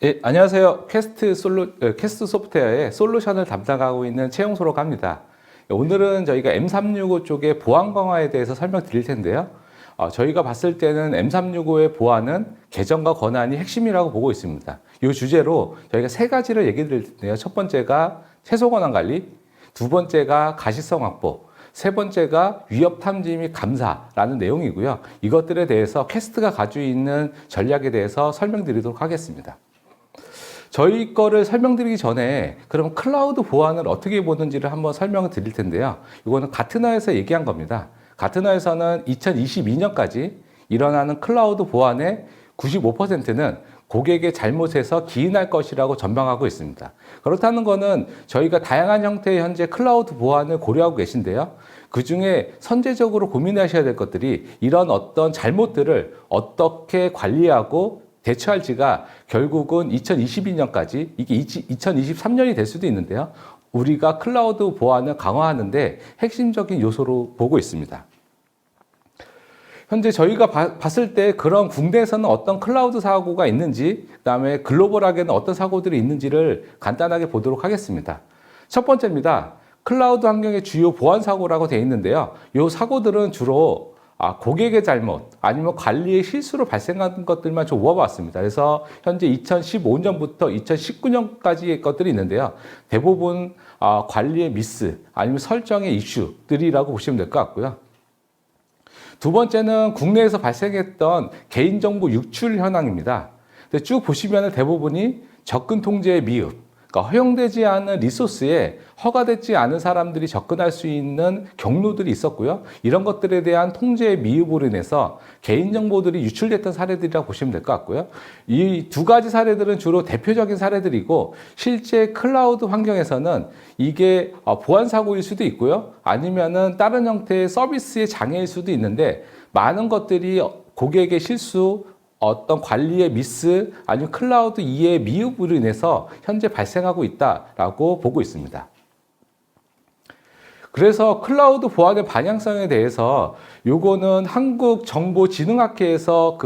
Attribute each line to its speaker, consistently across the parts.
Speaker 1: 예, 안녕하세요. 캐스트 소프트웨어의 솔루션을 담당하고 있는 최영소라고 합니다. 오늘은 저희가 M365 쪽의 보안 강화에 대해서 설명드릴 텐데요. 저희가 봤을 때는 M365의 보안은 계정과 권한이 핵심이라고 보고 있습니다. 이 주제로 저희가 세 가지를 얘기 드릴 텐데요. 첫 번째가 최소 권한 관리, 두 번째가 가시성 확보, 세 번째가 위협 탐지 및 감사라는 내용이고요. 이것들에 대해서 캐스트가 가지고 있는 전략에 대해서 설명드리도록 하겠습니다. 저희 거를 설명드리기 전에 그럼 클라우드 보안을 어떻게 보는지를 한번 설명을 드릴 텐데요. 이거는 가트너에서 얘기한 겁니다. 가트너에서는 2022년까지 일어나는 클라우드 보안의 95%는 고객의 잘못에서 기인할 것이라고 전망하고 있습니다. 그렇다는 것은 저희가 다양한 형태의 현재 클라우드 보안을 고려하고 계신데요. 그 중에 선제적으로 고민하셔야 될 것들이 이런 어떤 잘못들을 어떻게 관리하고 대처할지가 결국은 2022년까지 이게 2023년이 될 수도 있는데요. 우리가 클라우드 보안을 강화하는데 핵심적인 요소로 보고 있습니다. 현재 저희가 봤을 때 그런 국내에서는 어떤 클라우드 사고가 있는지, 그다음에 글로벌하게는 어떤 사고들이 있는지를 간단하게 보도록 하겠습니다. 첫 번째입니다. 클라우드 환경의 주요 보안 사고라고 되어 있는데요. 이 사고들은 주로 고객의 잘못 아니면 관리의 실수로 발생한 것들만 좀 모아봤습니다. 그래서 현재 2015년부터 2019년까지의 것들이 있는데요. 대부분 관리의 미스 아니면 설정의 이슈들이라고 보시면 될 것 같고요. 두 번째는 국내에서 발생했던 개인정보 유출 현황입니다. 근데 쭉 보시면 대부분이 접근 통제의 미흡, 그러니까 허용되지 않은 리소스에 허가되지 않은 사람들이 접근할 수 있는 경로들이 있었고요. 이런 것들에 대한 통제의 미흡으로 인해서 개인정보들이 유출됐던 사례들이라고 보시면 될 것 같고요. 이 두 가지 사례들은 주로 대표적인 사례들이고 실제 클라우드 환경에서는 이게 보안 사고일 수도 있고요. 아니면은 다른 형태의 서비스의 장애일 수도 있는데 많은 것들이 고객의 실수, 어떤 관리의 미스 아니면 클라우드 이해의 미흡으로 인해서 현재 발생하고 있다라고 보고 있습니다. 그래서 클라우드 보안의 방향성에 대해서 요거는 한국정보진흥학회에서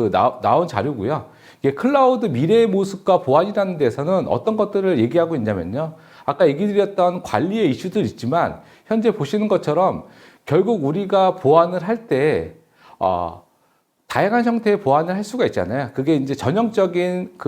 Speaker 1: 나온 자료고요. 이게 클라우드 미래의 모습과 보안이라는 데서는 어떤 것들을 얘기하고 있냐면요. 아까 얘기 드렸던 관리의 이슈들 있지만 현재 보시는 것처럼 결국 우리가 보안을 할 때 다양한 형태의 보안을 할 수가 있잖아요. 그게 이제 전형적인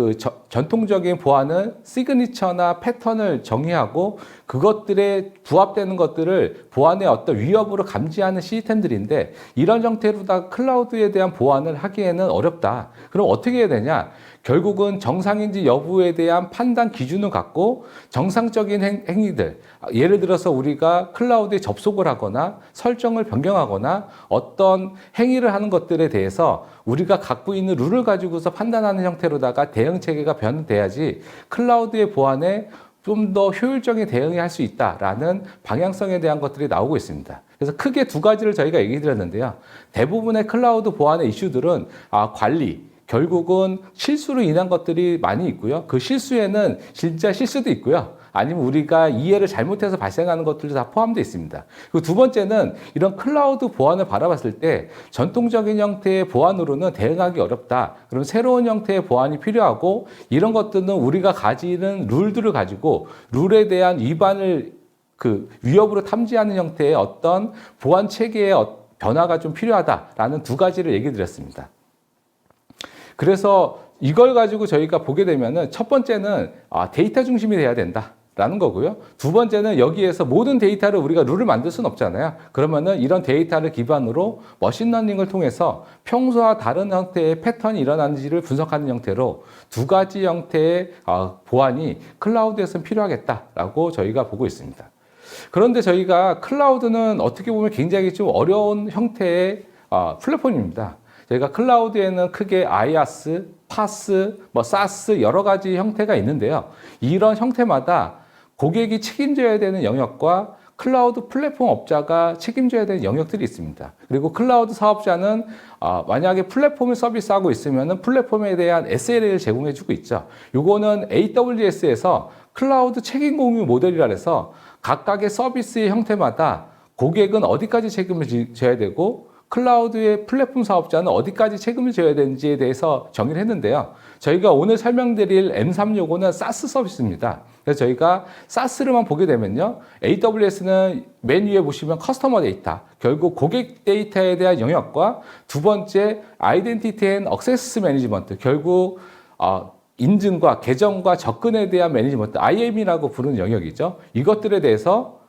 Speaker 1: 전통적인 보안은 시그니처나 패턴을 정의하고 그것들에 부합되는 것들을 보안의 어떤 위협으로 감지하는 시스템들인데 이런 형태로다 클라우드에 대한 보안을 하기에는 어렵다. 그럼 어떻게 해야 되냐? 결국은 정상인지 여부에 대한 판단 기준을 갖고 정상적인 행위들, 예를 들어서 우리가 클라우드에 접속을 하거나 설정을 변경하거나 어떤 행위를 하는 것들에 대해서 우리가 갖고 있는 룰을 가지고서 판단하는 형태로다가 대응 체계가 변돼야지 클라우드의 보안에 좀 더 효율적인 대응이 할 수 있다라는 방향성에 대한 것들이 나오고 있습니다. 그래서 크게 두 가지를 저희가 얘기 드렸는데요. 대부분의 클라우드 보안의 이슈들은 관리, 결국은 실수로 인한 것들이 많이 있고요. 그 실수에는 진짜 실수도 있고요. 아니면 우리가 이해를 잘못해서 발생하는 것들도 다 포함되어 있습니다. 그리고 두 번째는 이런 클라우드 보안을 바라봤을 때 전통적인 형태의 보안으로는 대응하기 어렵다. 그럼 새로운 형태의 보안이 필요하고 이런 것들은 우리가 가지는 룰들을 가지고 룰에 대한 위반을 위협으로 탐지하는 형태의 어떤 보안 체계의 변화가 좀 필요하다라는 두 가지를 얘기 드렸습니다. 그래서 이걸 가지고 저희가 보게 되면은 첫 번째는 데이터 중심이 돼야 된다라는 거고요. 두 번째는 여기에서 모든 데이터를 우리가 룰을 만들 수는 없잖아요. 그러면은 이런 데이터를 기반으로 머신러닝을 통해서 평소와 다른 형태의 패턴이 일어나는지를 분석하는 형태로 두 가지 형태의 보안이 클라우드에서는 필요하겠다라고 저희가 보고 있습니다. 그런데 저희가 클라우드는 어떻게 보면 굉장히 좀 어려운 형태의 플랫폼입니다. 저희가 클라우드에는 크게 IaaS, PaaS, SaaS 여러 가지 형태가 있는데요. 이런 형태마다 고객이 책임져야 되는 영역과 클라우드 플랫폼 업자가 책임져야 되는 영역들이 있습니다. 그리고 클라우드 사업자는 만약에 플랫폼을 서비스하고 있으면 플랫폼에 대한 SLA를 제공해주고 있죠. 이거는 AWS에서 클라우드 책임 공유 모델이라 해서 각각의 서비스의 형태마다 고객은 어디까지 책임을 져야 되고 클라우드의 플랫폼 사업자는 어디까지 책임을 져야 되는지에 대해서 정의를 했는데요. 저희가 오늘 설명드릴 M365는 SaaS 서비스입니다. 그래서 저희가 SaaS로만 보게 되면요. AWS는 맨 위에 보시면 커스터머 데이터, 결국 고객 데이터에 대한 영역과 두 번째 아이덴티티 앤 액세스 매니지먼트, 결국 인증과 계정과 접근에 대한 매니지먼트, IAM이라고 부르는 영역이죠. 이것들에 대해서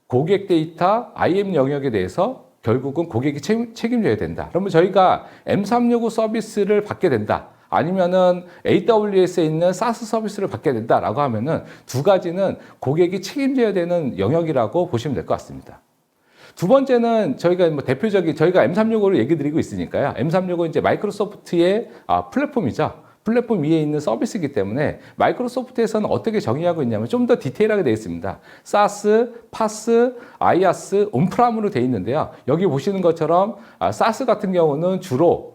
Speaker 1: 고객 데이터, IAM 영역에 대해서 결국은 고객이 책임져야 된다. 그러면 저희가 M365 서비스를 받게 된다. 아니면은 AWS에 있는 SaaS 서비스를 받게 된다라고 하면은 두 가지는 고객이 책임져야 되는 영역이라고 보시면 될 것 같습니다. 두 번째는 저희가 대표적인 저희가 M365를 얘기 드리고 있으니까요. M365는 이제 마이크로소프트의 플랫폼이죠. 플랫폼 위에 있는 서비스이기 때문에 마이크로소프트에서는 어떻게 정의하고 있냐면 좀 더 디테일하게 되어 있습니다. SaaS, PaaS, IaaS, 온프람으로 되어 있는데요. 여기 보시는 것처럼 SaaS 같은 경우는 주로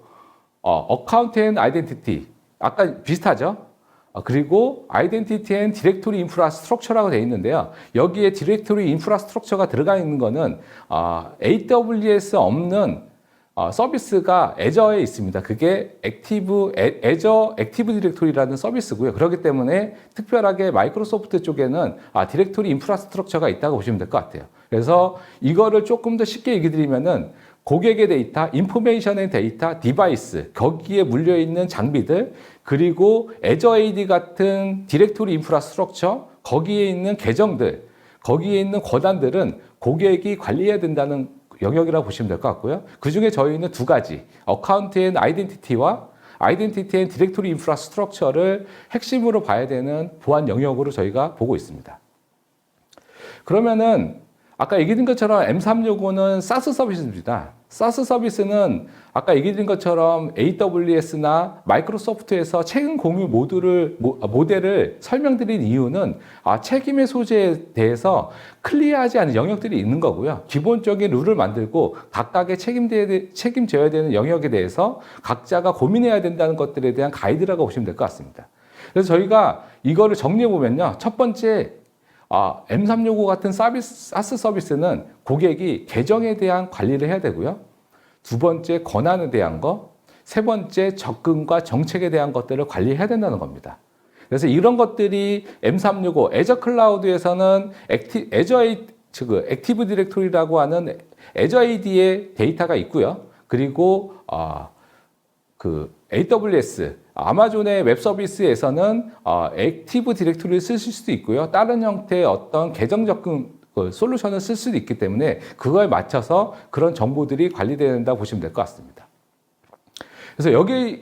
Speaker 1: 어카운트 앤 아이덴티티, 아까 비슷하죠? 그리고 아이덴티티 앤 디렉토리 인프라스트럭처라고 되어 있는데요. 여기에 디렉토리 인프라스트럭처가 들어가 있는 거는 AWS 없는 서비스가 애저에 있습니다. 그게 애저 액티브 디렉토리라는 서비스고요. 그렇기 때문에 특별하게 마이크로소프트 쪽에는 디렉토리 인프라스트럭처가 있다고 보시면 될 것 같아요. 그래서 이거를 조금 더 쉽게 얘기 드리면은 고객의 데이터, 인포메이션의 데이터, 디바이스, 거기에 물려있는 장비들, 그리고 애저 AD 같은 디렉토리 인프라스트럭처, 거기에 있는 계정들, 거기에 있는 권한들은 고객이 관리해야 된다는 영역이라고 보시면 될 것 같고요. 그 중에 저희는 두 가지, 어카운트 앤 아이덴티티와 아이덴티티 앤 디렉토리 인프라스트럭처를 핵심으로 봐야 되는 보안 영역으로 저희가 보고 있습니다. 그러면은 아까 얘기 드린 것처럼 M365는 SaaS 서비스입니다. SaaS 서비스는 아까 얘기 드린 것처럼 AWS나 마이크로소프트에서 책임 공유 모델을 설명드린 이유는 책임의 소재에 대해서 클리어하지 않은 영역들이 있는 거고요. 기본적인 룰을 만들고 각각의 책임져야 되는 영역에 대해서 각자가 고민해야 된다는 것들에 대한 가이드라고 보시면 될 것 같습니다. 그래서 저희가 이거를 정리해 보면요. 첫 번째, M365 같은 SaaS 서비스는 고객이 계정에 대한 관리를 해야 되고요. 두 번째, 권한에 대한 거. 세 번째, 접근과 정책에 대한 것들을 관리해야 된다는 겁니다. 그래서 이런 것들이 M365, 애저 클라우드에서는 액티브 디렉토리라고 하는 애저 AD의 데이터가 있고요. 그리고 AWS, 아마존의 웹 서비스에서는 액티브 디렉토리를 쓰실 수도 있고요. 다른 형태의 어떤 계정 접근 솔루션을 쓸 수도 있기 때문에 그거에 맞춰서 그런 정보들이 관리된다고 보시면 될 것 같습니다. 그래서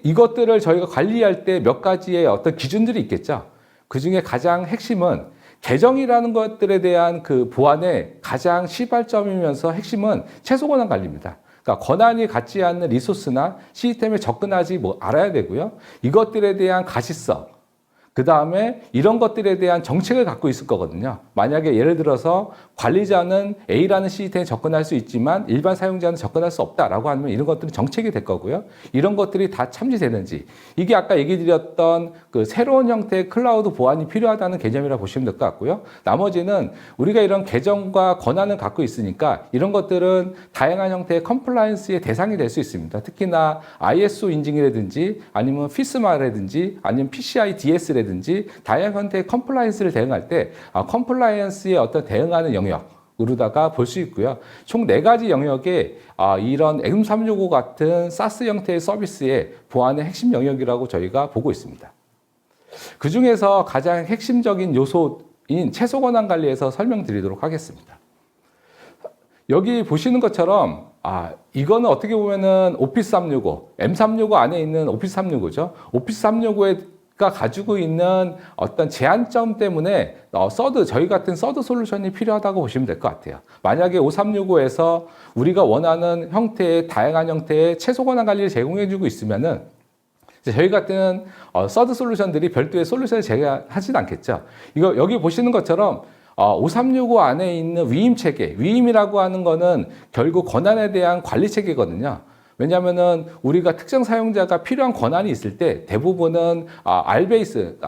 Speaker 1: 이것들을 저희가 관리할 때 몇 가지의 어떤 기준들이 있겠죠. 그 중에 가장 핵심은 계정이라는 것들에 대한 그 보안의 가장 시발점이면서 핵심은 최소 권한 관리입니다. 그러니까 권한이 갖지 않는 리소스나 시스템에 접근하지 알아야 되고요. 이것들에 대한 가시성, 그 다음에 이런 것들에 대한 정책을 갖고 있을 거거든요. 만약에 예를 들어서 관리자는 A라는 시스템에 접근할 수 있지만 일반 사용자는 접근할 수 없다라고 하면 이런 것들은 정책이 될 거고요. 이런 것들이 다 참지되는지, 이게 아까 얘기 드렸던 그 새로운 형태의 클라우드 보안이 필요하다는 개념이라고 보시면 될 것 같고요. 나머지는 우리가 이런 계정과 권한을 갖고 있으니까 이런 것들은 다양한 형태의 컴플라이언스의 대상이 될 수 있습니다. 특히나 ISO 인증이라든지 아니면 FISMA라든지 아니면 PCI DS라든지 다양한 형태의 컴플라이언스를 대응할 때 컴플라이언스에 어떤 대응하는 영역으로다가 볼 수 있고요. 총 4가지 영역에 이런 M365 같은 SaaS 형태의 서비스의 보안의 핵심 영역이라고 저희가 보고 있습니다. 그 중에서 가장 핵심적인 요소인 최소 권한 관리에서 설명드리도록 하겠습니다. 여기 보시는 것처럼 이거는 어떻게 보면은 오피스 365, M365 안에 있는 오피스 365죠. 오피스 365가 가지고 있는 어떤 제한점 때문에 저희 같은 서드 솔루션이 필요하다고 보시면 될 것 같아요. 만약에 5365에서 우리가 원하는 형태의 다양한 형태의 최소 권한 관리를 제공해주고 있으면은 저희 같은 서드 솔루션들이 별도의 솔루션을 제공하지는 않겠죠. 여기 보시는 것처럼 5365 안에 있는 위임 체계, 위임이라고 하는 거는 결국 권한에 대한 관리 체계거든요. 왜냐하면은 우리가 특정 사용자가 필요한 권한이 있을 때 대부분은 RBAC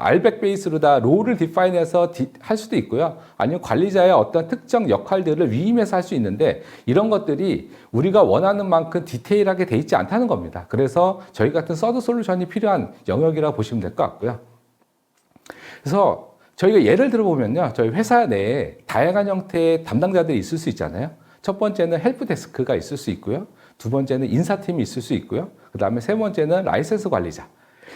Speaker 1: 베이스로 다 롤을 디파인해서 할 수도 있고요. 아니면 관리자의 어떤 특정 역할들을 위임해서 할 수 있는데 이런 것들이 우리가 원하는 만큼 디테일하게 돼 있지 않다는 겁니다. 그래서 저희 같은 서드 솔루션이 필요한 영역이라고 보시면 될 것 같고요. 그래서 저희가 예를 들어보면요. 저희 회사 내에 다양한 형태의 담당자들이 있을 수 있잖아요. 첫 번째는 헬프데스크가 있을 수 있고요. 두 번째는 인사팀이 있을 수 있고요. 그 다음에 세 번째는 라이센스 관리자.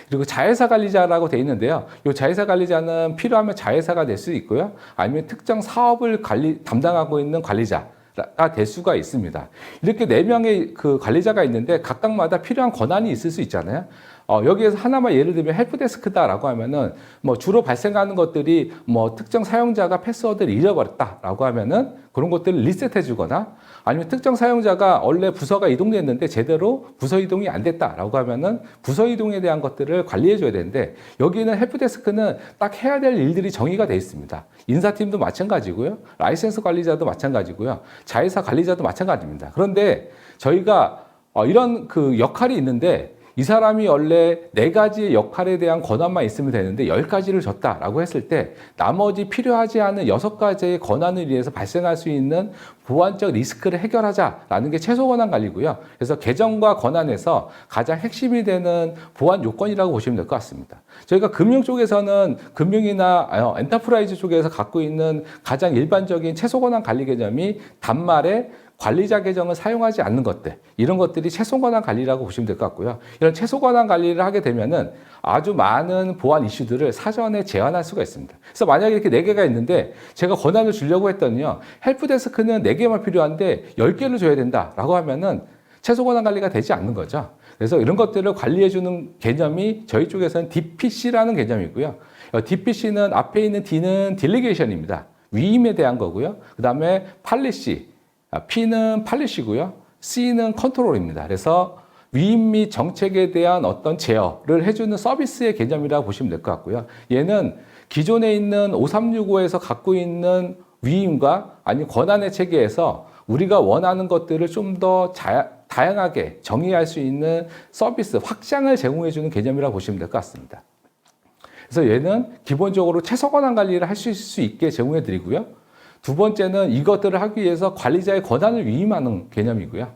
Speaker 1: 그리고 자회사 관리자라고 되어 있는데요. 이 자회사 관리자는 필요하면 자회사가 될 수 있고요. 아니면 특정 사업을 담당하고 있는 관리자가 될 수가 있습니다. 이렇게 네 명의 그 관리자가 있는데 각각마다 필요한 권한이 있을 수 있잖아요. 여기에서 하나만 예를 들면 헬프데스크다라고 하면은 뭐 주로 발생하는 것들이 뭐 특정 사용자가 패스워드를 잃어버렸다라고 하면은 그런 것들을 리셋해 주거나 아니면 특정 사용자가 원래 부서가 이동됐는데 제대로 부서 이동이 안 됐다라고 하면은 부서 이동에 대한 것들을 관리해 줘야 되는데 여기는 헬프데스크는 딱 해야 될 일들이 정의가 돼 있습니다. 인사팀도 마찬가지고요. 라이센스 관리자도 마찬가지고요. 자회사 관리자도 마찬가지입니다. 그런데 저희가 이런 그 역할이 있는데 이 사람이 원래 4가지의 역할에 대한 권한만 있으면 되는데 10가지를 줬다라고 했을 때 나머지 필요하지 않은 6가지의 권한을 위해서 발생할 수 있는 보안적 리스크를 해결하자라는 게 최소 권한 관리고요. 그래서 계정과 권한에서 가장 핵심이 되는 보안 요건이라고 보시면 될 것 같습니다. 저희가 금융 쪽에서는 금융이나 엔터프라이즈 쪽에서 갖고 있는 가장 일반적인 최소 권한 관리 개념이 단말에 관리자 계정을 사용하지 않는 것들, 이런 것들이 최소 권한 관리라고 보시면 될 것 같고요. 이런 최소 권한 관리를 하게 되면은 아주 많은 보안 이슈들을 사전에 제한할 수가 있습니다. 그래서 만약에 이렇게 4개가 있는데 제가 권한을 주려고 했더니요. 헬프데스크는 4개만 필요한데 10개를 줘야 된다라고 하면은 최소 권한 관리가 되지 않는 거죠. 그래서 이런 것들을 관리해주는 개념이 저희 쪽에서는 DPC라는 개념이고요. DPC는 앞에 있는 D는 딜리게이션입니다. 위임에 대한 거고요. 그 다음에 팔리시. P는 팔리시고요. C는 컨트롤입니다. 그래서 위임 및 정책에 대한 어떤 제어를 해주는 서비스의 개념이라고 보시면 될 것 같고요. 얘는 기존에 있는 5365에서 갖고 있는 위임과 아니면 권한의 체계에서 우리가 원하는 것들을 좀 더 다양하게 정의할 수 있는 서비스, 확장을 제공해주는 개념이라고 보시면 될 것 같습니다. 그래서 얘는 기본적으로 최소 권한 관리를 할 수 있게 제공해 드리고요. 두 번째는 이것들을 하기 위해서 관리자의 권한을 위임하는 개념이고요.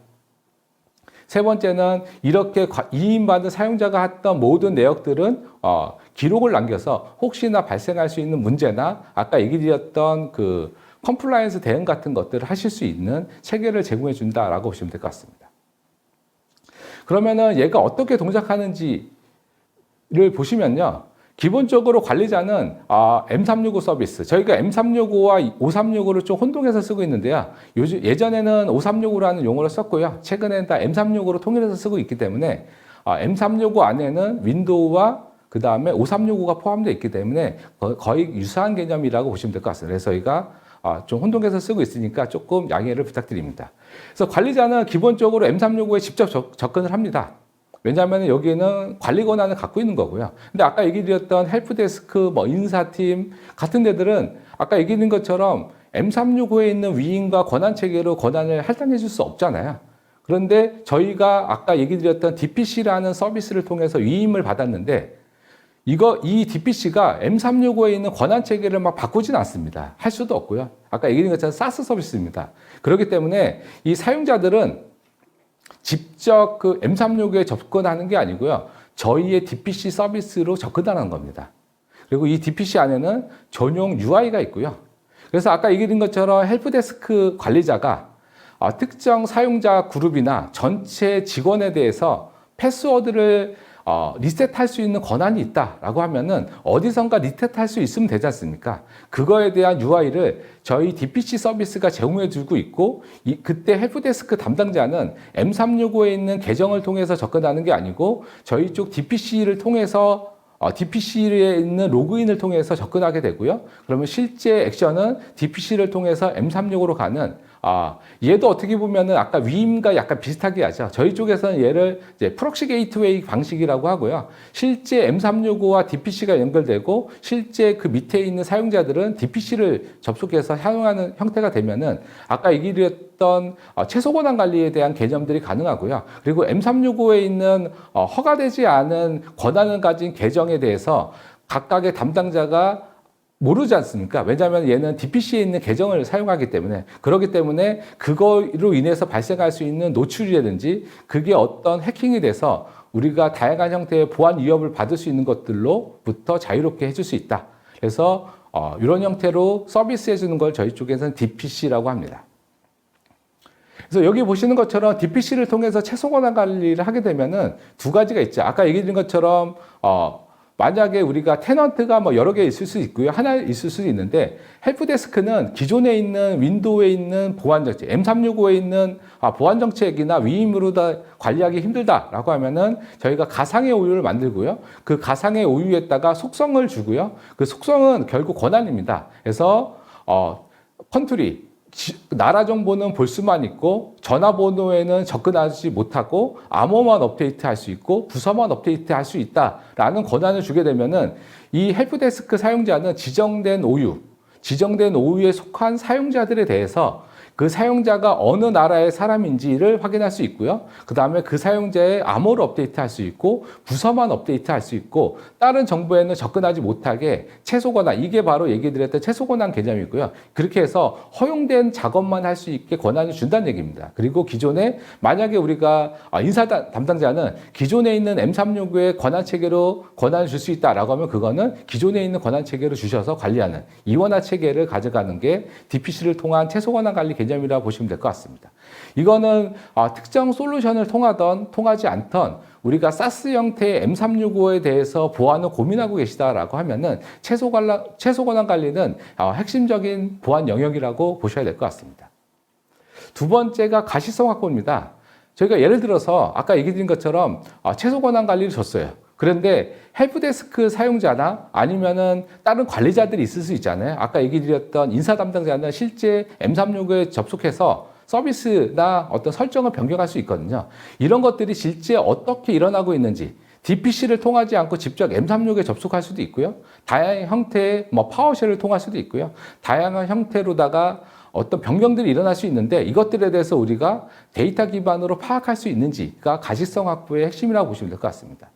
Speaker 1: 세 번째는 이렇게 위임받은 사용자가 했던 모든 내역들은 기록을 남겨서 혹시나 발생할 수 있는 문제나 아까 얘기 드렸던 그 컴플라이언스 대응 같은 것들을 하실 수 있는 체계를 제공해 준다라고 보시면 될 것 같습니다. 그러면은 얘가 어떻게 동작하는지를 보시면요. 기본적으로 관리자는 M365 서비스, 저희가 M365와 5365를 좀 혼동해서 쓰고 있는데요. 예전에는 5365라는 용어를 썼고요. 최근에는 다 M365로 통일해서 쓰고 있기 때문에 M365 안에는 윈도우와 그 다음에 5365가 포함되어 있기 때문에 거의 유사한 개념이라고 보시면 될 것 같습니다. 그래서 저희가 좀 혼동해서 쓰고 있으니까 조금 양해를 부탁드립니다. 그래서 관리자는 기본적으로 M365에 직접 접근을 합니다. 왜냐하면 여기에는 관리 권한을 갖고 있는 거고요. 근데 아까 얘기 드렸던 헬프데스크, 인사팀 같은 데들은 아까 얘기 드린 것처럼 M365에 있는 위임과 권한 체계로 권한을 할당해 줄 수 없잖아요. 그런데 저희가 아까 얘기 드렸던 DPC라는 서비스를 통해서 위임을 받았는데 이 DPC가 M365에 있는 권한 체계를 막 바꾸지는 않습니다. 할 수도 없고요. 아까 얘기 드린 것처럼 SaaS 서비스입니다. 그렇기 때문에 이 사용자들은 직접 그 M365에 접근하는 게 아니고요. 저희의 DPC 서비스로 접근하는 겁니다. 그리고 이 DPC 안에는 전용 UI가 있고요. 그래서 아까 얘기드린 것처럼 헬프데스크 관리자가 특정 사용자 그룹이나 전체 직원에 대해서 패스워드를 리셋할 수 있는 권한이 있다라고 하면은 어디선가 리셋할 수 있으면 되지 않습니까? 그거에 대한 UI를 저희 DPC 서비스가 제공해 주고 있고 그때 헬프데스크 담당자는 M365에 있는 계정을 통해서 접근하는 게 아니고 저희 쪽 DPC를 통해서 DPC에 있는 로그인을 통해서 접근하게 되고요. 그러면 실제 액션은 DPC를 통해서 M365로 가는 얘도 어떻게 보면은 아까 위임과 약간 비슷하게 하죠. 저희 쪽에서는 얘를 이제 프록시 게이트웨이 방식이라고 하고요. 실제 M365와 DPC가 연결되고 실제 그 밑에 있는 사용자들은 DPC를 접속해서 사용하는 형태가 되면은 아까 얘기드렸던 최소 권한 관리에 대한 개념들이 가능하고요. 그리고 M365에 있는 허가되지 않은 권한을 가진 계정에 대해서 각각의 담당자가 모르지 않습니까? 왜냐하면 얘는 DPC에 있는 계정을 사용하기 때문에 그렇기 때문에 그거로 인해서 발생할 수 있는 노출이라든지 그게 어떤 해킹이 돼서 우리가 다양한 형태의 보안 위협을 받을 수 있는 것들로부터 자유롭게 해줄 수 있다. 그래서 이런 형태로 서비스해 주는 걸 저희 쪽에서는 DPC라고 합니다. 그래서 여기 보시는 것처럼 DPC를 통해서 최소 권한 관리를 하게 되면은 두 가지가 있죠. 아까 얘기해 드린 것처럼 만약에 우리가 테넌트가 뭐 여러 개 있을 수 있고요. 하나 있을 수 있는데 헬프데스크는 기존에 있는 윈도우에 있는 보안 정책, M365에 있는 보안 정책이나 위임으로 다 관리하기 힘들다라고 하면은 저희가 가상의 오유를 만들고요. 그 가상의 오유에다가 속성을 주고요. 그 속성은 결국 권한입니다. 그래서 컨트리 나라 정보는 볼 수만 있고 전화번호에는 접근하지 못하고 암호만 업데이트할 수 있고 부서만 업데이트할 수 있다라는 권한을 주게 되면은 이 헬프데스크 사용자는 지정된 오유에 속한 사용자들에 대해서 그 사용자가 어느 나라의 사람인지를 확인할 수 있고요. 그 다음에 그 사용자의 암호를 업데이트할 수 있고 부서만 업데이트할 수 있고 다른 정보에는 접근하지 못하게 최소 권한, 이게 바로 얘기 드렸던 최소 권한 개념이고요. 그렇게 해서 허용된 작업만 할 수 있게 권한을 준다는 얘기입니다. 그리고 기존에 만약에 우리가 인사 담당자는 기존에 있는 M365의 권한 체계로 권한을 줄 수 있다라고 하면 그거는 기존에 있는 권한 체계로 주셔서 관리하는 이원화 체계를 가져가는 게 DPC를 통한 최소 권한 관리 개념이라고 보시면 될 것 같습니다. 이거는 특정 솔루션을 통하지 않던 우리가 사스 형태의 M365에 대해서 보안을 고민하고 계시다라고 하면은 최소 권한 관리는 핵심적인 보안 영역이라고 보셔야 될 것 같습니다. 두 번째가 가시성 확보입니다. 저희가 예를 들어서 아까 얘기 드린 것처럼 최소 권한 관리를 줬어요. 그런데 헬프데스크 사용자나 아니면은 다른 관리자들이 있을 수 있잖아요. 아까 얘기 드렸던 인사 담당자는 실제 M365에 접속해서 서비스나 어떤 설정을 변경할 수 있거든요. 이런 것들이 실제 어떻게 일어나고 있는지 DPC를 통하지 않고 직접 M365에 접속할 수도 있고요. 다양한 형태의 파워쉘을 통할 수도 있고요. 다양한 형태로다가 어떤 변경들이 일어날 수 있는데 이것들에 대해서 우리가 데이터 기반으로 파악할 수 있는지가 가시성 확보의 핵심이라고 보시면 될 것 같습니다.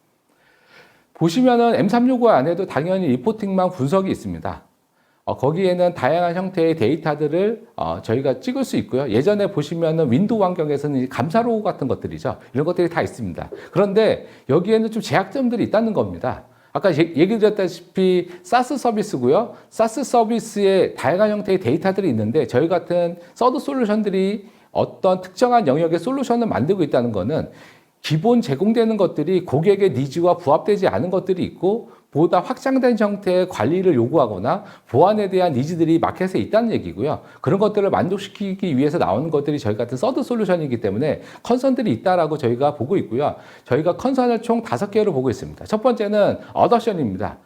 Speaker 1: 보시면은 M365 안에도 당연히 리포팅망 분석이 있습니다. 거기에는 다양한 형태의 데이터들을 저희가 찍을 수 있고요. 예전에 보시면은 윈도우 환경에서는 감사 로고 같은 것들이죠. 이런 것들이 다 있습니다. 그런데 여기에는 좀 제약점들이 있다는 겁니다. 아까 얘기 드렸다시피 사스 서비스고요. 사스 서비스에 다양한 형태의 데이터들이 있는데 저희 같은 서드 솔루션들이 어떤 특정한 영역의 솔루션을 만들고 있다는 거는 기본 제공되는 것들이 고객의 니즈와 부합되지 않은 것들이 있고 보다 확장된 형태의 관리를 요구하거나 보안에 대한 니즈들이 마켓에 있다는 얘기고요. 그런 것들을 만족시키기 위해서 나오는 것들이 저희 같은 서드 솔루션이기 때문에 컨선들이 있다라고 저희가 보고 있고요. 저희가 컨선을 총 5개로 보고 있습니다. 첫 번째는 어덕션입니다.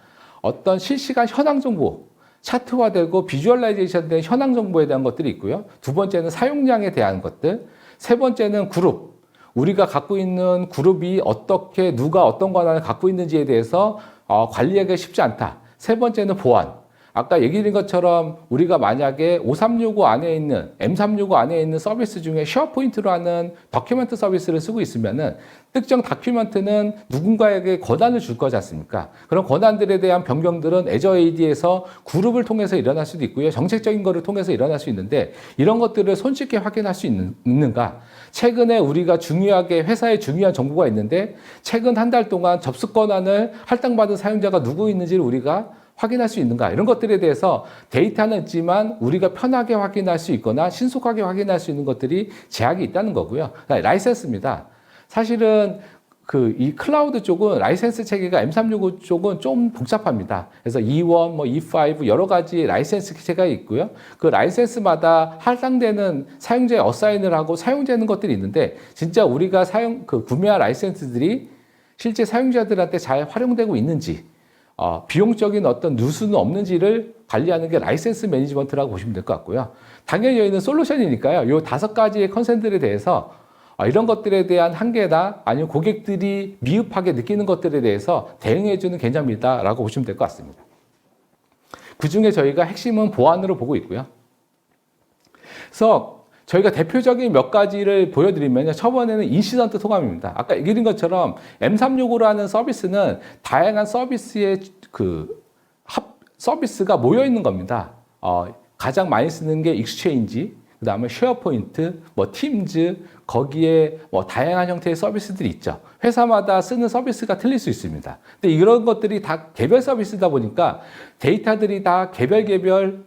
Speaker 1: 어떤 실시간 현황 정보, 차트화되고 비주얼라이제이션 된 현황 정보에 대한 것들이 있고요. 두 번째는 사용량에 대한 것들, 세 번째는 그룹. 우리가 갖고 있는 그룹이 어떻게 누가 어떤 권한을 갖고 있는지에 대해서 관리하기가 쉽지 않다. 세 번째는 보안. 아까 얘기 드린 것처럼 우리가 만약에 5365 안에 있는 M365 안에 있는 서비스 중에 쉐어포인트로 하는 다큐멘트 서비스를 쓰고 있으면은 특정 다큐멘트는 누군가에게 권한을 줄 거지 않습니까? 그런 권한들에 대한 변경들은 애저 AD에서 그룹을 통해서 일어날 수도 있고요. 정책적인 거를 통해서 일어날 수 있는데 이런 것들을 손쉽게 확인할 수 있는가? 최근에 우리가 중요하게 회사에 중요한 정보가 있는데 최근 한 달 동안 접속 권한을 할당받은 사용자가 누구 있는지를 우리가 확인할 수 있는가? 이런 것들에 대해서 데이터는 있지만 우리가 편하게 확인할 수 있거나 신속하게 확인할 수 있는 것들이 제약이 있다는 거고요. 라이센스입니다. 사실은 이 클라우드 쪽은 라이센스 체계가 M365 쪽은 좀 복잡합니다. 그래서 E1, E5 여러 가지 라이센스 체계가 있고요. 그 라이센스마다 할당되는 사용자의 어사인을 하고 사용되는 것들이 있는데 진짜 우리가 구매한 라이센스들이 실제 사용자들한테 잘 활용되고 있는지 비용적인 어떤 누수는 없는지를 관리하는 게 라이센스 매니지먼트라고 보시면 될 것 같고요. 당연히 저희는 솔루션이니까요. 이 5가지의 컨센트에 대해서 이런 것들에 대한 한계나 아니면 고객들이 미흡하게 느끼는 것들에 대해서 대응해주는 개념이다라고 보시면 될 것 같습니다. 그 중에 저희가 핵심은 보안으로 보고 있고요. 그래서 저희가 대표적인 몇 가지를 보여드리면요. 첫 번째는 인시던트 통합입니다. 아까 얘기드린 것처럼 M365라는 서비스는 다양한 서비스의 서비스가 모여 있는 겁니다. 가장 많이 쓰는 게 익스체인지, 그 다음에 쉐어포인트, 팀즈, 거기에 다양한 형태의 서비스들이 있죠. 회사마다 쓰는 서비스가 틀릴 수 있습니다. 근데 이런 것들이 다 개별 서비스다 보니까 데이터들이 다 개별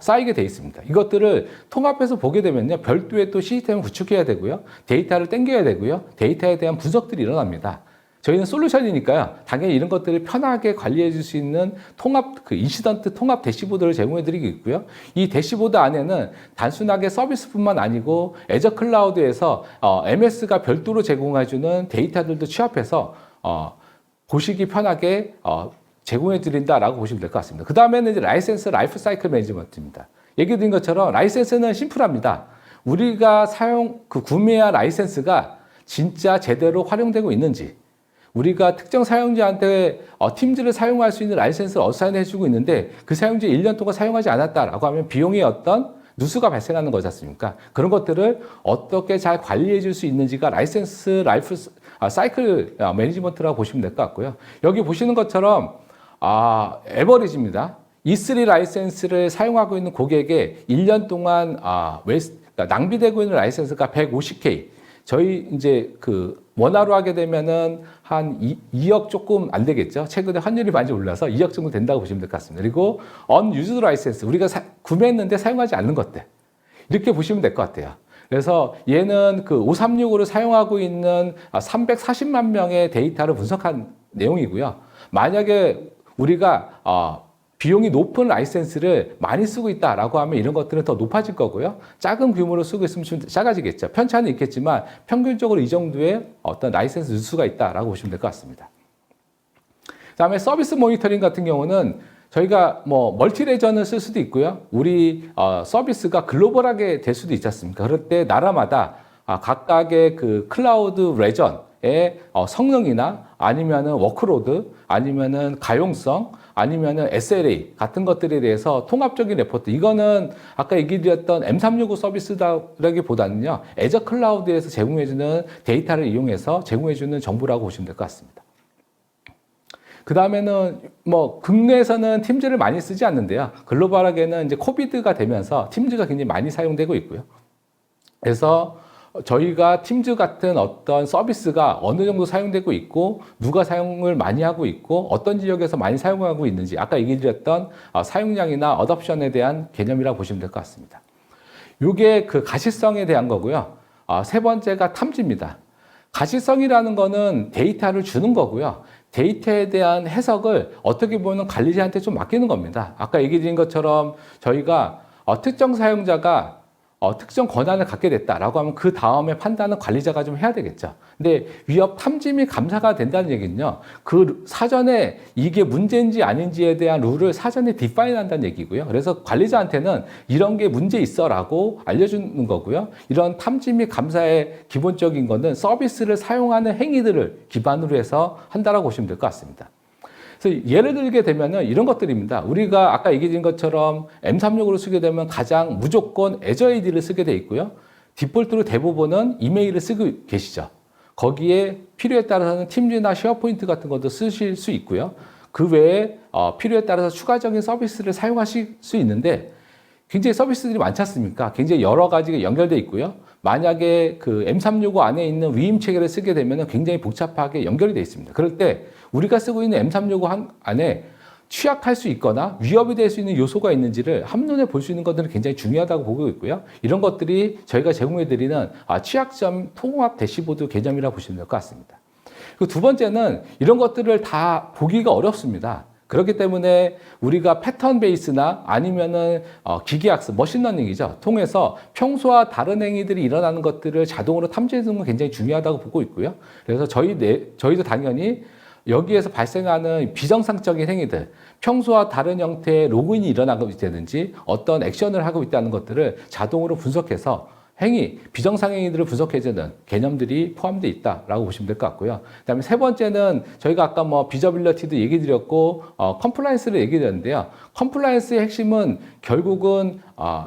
Speaker 1: 쌓이게 돼 있습니다. 이것들을 통합해서 보게 되면요. 별도의 또 시스템을 구축해야 되고요. 데이터를 땡겨야 되고요. 데이터에 대한 분석들이 일어납니다. 저희는 솔루션이니까요. 당연히 이런 것들을 편하게 관리해 줄 수 있는 인시던트 통합 대시보드를 제공해 드리고 있고요. 이 대시보드 안에는 단순하게 서비스뿐만 아니고 애저 클라우드에서 MS가 별도로 제공해 주는 데이터들도 취합해서 보시기 편하게 제공해 드린다라고 보시면 될 것 같습니다. 그 다음에는 이제 라이센스 라이프 사이클 매니지먼트입니다. 얘기 드린 것처럼 라이센스는 심플합니다. 우리가 구매한 라이센스가 진짜 제대로 활용되고 있는지, 우리가 특정 사용자한테 팀즈를 사용할 수 있는 라이센스를 어사인해 주고 있는데 그 사용자 1년 동안 사용하지 않았다라고 하면 비용의 어떤 누수가 발생하는 거지 않습니까? 그런 것들을 어떻게 잘 관리해 줄 수 있는지가 라이센스 라이프 사이클 매니지먼트라고 보시면 될 것 같고요. 여기 보시는 것처럼 에버리지입니다. E3 라이센스를 사용하고 있는 고객에 1년 동안 그러니까 낭비되고 있는 라이센스가 150K. 저희 이제 원화로 하게 되면은 한 2억 조금 안 되겠죠. 최근에 환율이 많이 올라서 2억 정도 된다고 보시면 될 것 같습니다. 그리고 unused 라이센스, 우리가 구매했는데 사용하지 않는 것들. 이렇게 보시면 될 것 같아요. 그래서 얘는 5365를 사용하고 있는 340만 명의 데이터를 분석한 내용이고요. 만약에 우리가 비용이 높은 라이센스를 많이 쓰고 있다라고 하면 이런 것들은 더 높아질 거고요. 작은 규모로 쓰고 있으면 좀 작아지겠죠. 편차는 있겠지만 평균적으로 이 정도의 어떤 라이센스 누수가 있다라고 보시면 될 것 같습니다. 그다음에 서비스 모니터링 같은 경우는 저희가 멀티 레전을 쓸 수도 있고요. 우리 서비스가 글로벌하게 될 수도 있지 않습니까? 그럴 때 나라마다 각각의 클라우드 레전의 성능이나 아니면은 워크로드, 아니면은 가용성, 아니면은 SLA 같은 것들에 대해서 통합적인 레포트. 이거는 아까 얘기드렸던 M365 서비스라기보다는요, 애저 클라우드에서 제공해주는 데이터를 이용해서 제공해주는 정보라고 보시면 될 것 같습니다. 그 다음에는 국내에서는 팀즈를 많이 쓰지 않는데요. 글로벌하게는 이제 코비드가 되면서 팀즈가 굉장히 많이 사용되고 있고요. 그래서 저희가 팀즈 같은 어떤 서비스가 어느 정도 사용되고 있고 누가 사용을 많이 하고 있고 어떤 지역에서 많이 사용하고 있는지 아까 얘기드렸던 사용량이나 어답션에 대한 개념이라고 보시면 될 것 같습니다. 이게 가시성에 대한 거고요. 세 번째가 탐지입니다. 가시성이라는 거는 데이터를 주는 거고요. 데이터에 대한 해석을 어떻게 보면 관리자한테 좀 맡기는 겁니다. 아까 얘기 드린 것처럼 저희가 특정 사용자가 특정 권한을 갖게 됐다라고 하면 그 다음에 판단은 관리자가 좀 해야 되겠죠. 근데 위협 탐지 및 감사가 된다는 얘기는요. 사전에 이게 문제인지 아닌지에 대한 룰을 사전에 디파인 한다는 얘기고요. 그래서 관리자한테는 이런 게 문제 있어라고 알려주는 거고요. 이런 탐지 및 감사의 기본적인 거는 서비스를 사용하는 행위들을 기반으로 해서 한다라고 보시면 될 것 같습니다. 그래서 예를 들게 되면은 이런 것들입니다. 우리가 아까 얘기 드린 것처럼 M365를 쓰게 되면 가장 무조건 애저 AD를 쓰게 돼 있고요. 디폴트로 대부분은 이메일을 쓰고 계시죠. 거기에 필요에 따라서는 팀즈나 쉐어포인트 같은 것도 쓰실 수 있고요. 그 외에 필요에 따라서 추가적인 서비스를 사용하실 수 있는데 굉장히 서비스들이 많지 않습니까? 굉장히 여러 가지가 연결되어 있고요. 만약에 M365 안에 있는 위임 체계를 쓰게 되면 굉장히 복잡하게 연결이 되어 있습니다. 그럴 때 우리가 쓰고 있는 M365 안에 취약할 수 있거나 위협이 될 수 있는 요소가 있는지를 한눈에 볼 수 있는 것들은 굉장히 중요하다고 보고 있고요. 이런 것들이 저희가 제공해드리는 취약점 통합 대시보드 개념이라고 보시면 될 것 같습니다. 그리고 두 번째는 이런 것들을 다 보기가 어렵습니다. 그렇기 때문에 우리가 패턴 베이스나 아니면은 기계학습, 머신러닝이죠. 통해서 평소와 다른 행위들이 일어나는 것들을 자동으로 탐지해 주는 건 굉장히 중요하다고 보고 있고요. 그래서 저희도 당연히 여기에서 발생하는 비정상적인 행위들, 평소와 다른 형태의 로그인이 일어나고 있다든지 어떤 액션을 하고 있다는 것들을 자동으로 분석해서 행위, 비정상 행위들을 분석해주는 개념들이 포함되어 있다라고 보시면 될 것 같고요. 그다음에 세 번째는 저희가 아까 비저빌리티도 얘기 드렸고 컴플라이언스를 얘기 드렸는데요. 컴플라이언스의 핵심은 결국은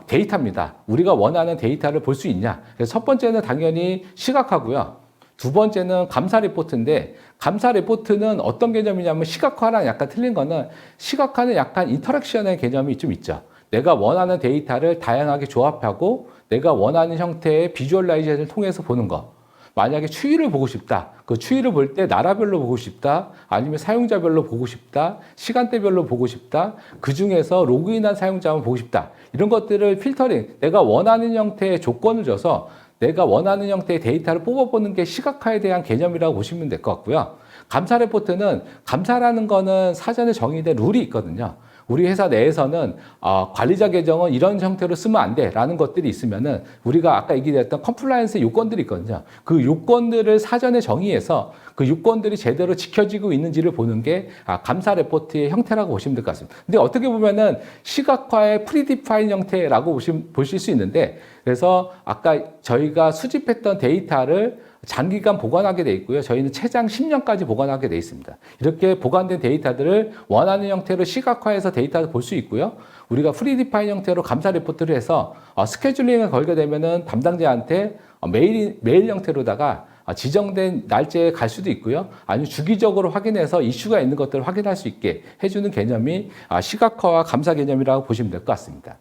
Speaker 1: 데이터입니다. 우리가 원하는 데이터를 볼 수 있냐. 그래서 첫 번째는 당연히 시각화고요. 두 번째는 감사 리포트인데 감사 리포트는 어떤 개념이냐면 시각화랑 약간 틀린 거는 시각화는 약간 인터랙션의 개념이 좀 있죠. 내가 원하는 데이터를 다양하게 조합하고 내가 원하는 형태의 비주얼라이제이션을 통해서 보는 거. 만약에 추이를 보고 싶다. 그 추이를 볼 때 나라별로 보고 싶다. 아니면 사용자별로 보고 싶다. 시간대별로 보고 싶다. 그 중에서 로그인한 사용자만 보고 싶다. 이런 것들을 필터링, 내가 원하는 형태의 조건을 줘서 내가 원하는 형태의 데이터를 뽑아보는 게 시각화에 대한 개념이라고 보시면 될 것 같고요. 감사 레포트는 감사라는 거는 사전에 정의된 룰이 있거든요. 우리 회사 내에서는 관리자 계정은 이런 형태로 쓰면 안 돼라는 것들이 있으면은 우리가 아까 얘기했던 컴플라이언스 요건들이 있거든요. 그 요건들을 사전에 정의해서 그 요건들이 제대로 지켜지고 있는지를 보는 게 감사 레포트의 형태라고 보시면 될 것 같습니다. 근데 어떻게 보면은 시각화의 프리디파인 형태라고 보실 수 있는데 그래서 아까 저희가 수집했던 데이터를 장기간 보관하게 돼 있고요. 저희는 최장 10년까지 보관하게 돼 있습니다. 이렇게 보관된 데이터들을 원하는 형태로 시각화해서 데이터를 볼 수 있고요. 우리가 프리디파인 형태로 감사 리포트를 해서 스케줄링을 걸게 되면은 담당자한테 메일 형태로다가 지정된 날짜에 갈 수도 있고요. 아니면 주기적으로 확인해서 이슈가 있는 것들을 확인할 수 있게 해주는 개념이 시각화와 감사 개념이라고 보시면 될 것 같습니다.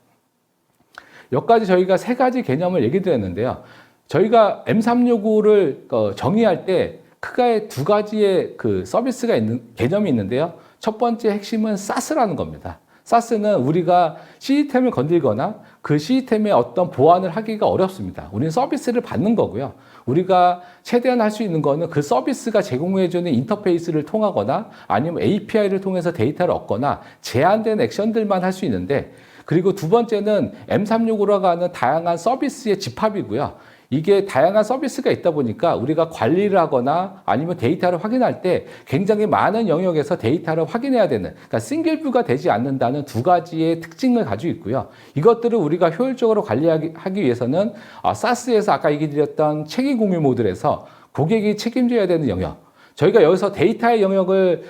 Speaker 1: 여기까지 저희가 세 가지 개념을 얘기 드렸는데요. 저희가 M365를 정의할 때 크게 두 가지의 그 서비스가 개념이 있는데요. 첫 번째 핵심은 SaaS라는 겁니다. SaaS는 우리가 시스템을 건들거나 그 시스템에 어떤 보완을 하기가 어렵습니다. 우리는 서비스를 받는 거고요. 우리가 최대한 할 수 있는 거는 그 서비스가 제공해주는 인터페이스를 통하거나 아니면 API를 통해서 데이터를 얻거나 제한된 액션들만 할 수 있는데 그리고 두 번째는 M365라고 하는 다양한 서비스의 집합이고요. 이게 다양한 서비스가 있다 보니까 우리가 관리를 하거나 아니면 데이터를 확인할 때 굉장히 많은 영역에서 데이터를 확인해야 되는, 그러니까 싱글뷰가 되지 않는다는 두 가지의 특징을 가지고 있고요. 이것들을 우리가 효율적으로 관리하기 위해서는 SaaS에서 아까 얘기 드렸던 책임 공유 모델에서 고객이 책임져야 되는 영역, 저희가 여기서 데이터의 영역을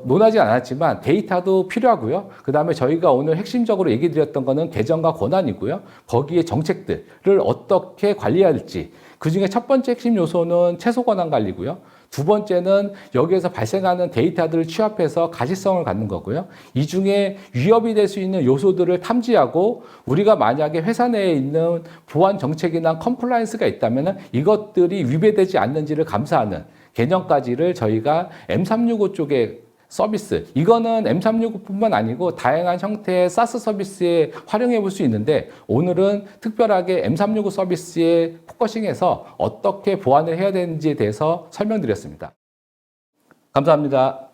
Speaker 1: 논하지 않았지만 데이터도 필요하고요. 그 다음에 저희가 오늘 핵심적으로 얘기 드렸던 거는 계정과 권한이고요. 거기에 정책들을 어떻게 관리해야 할지. 그 중에 첫 번째 핵심 요소는 최소 권한 관리고요. 두 번째는 여기에서 발생하는 데이터들을 취합해서 가시성을 갖는 거고요. 이 중에 위협이 될 수 있는 요소들을 탐지하고 우리가 만약에 회사 내에 있는 보안 정책이나 컴플라이언스가 있다면 이것들이 위배되지 않는지를 감사하는 개념까지를 저희가 M365 쪽에 서비스, 이거는 M365뿐만 아니고 다양한 형태의 SaaS 서비스에 활용해 볼 수 있는데 오늘은 특별하게 M365 서비스에 포커싱해서 어떻게 보완을 해야 되는지에 대해서 설명드렸습니다. 감사합니다.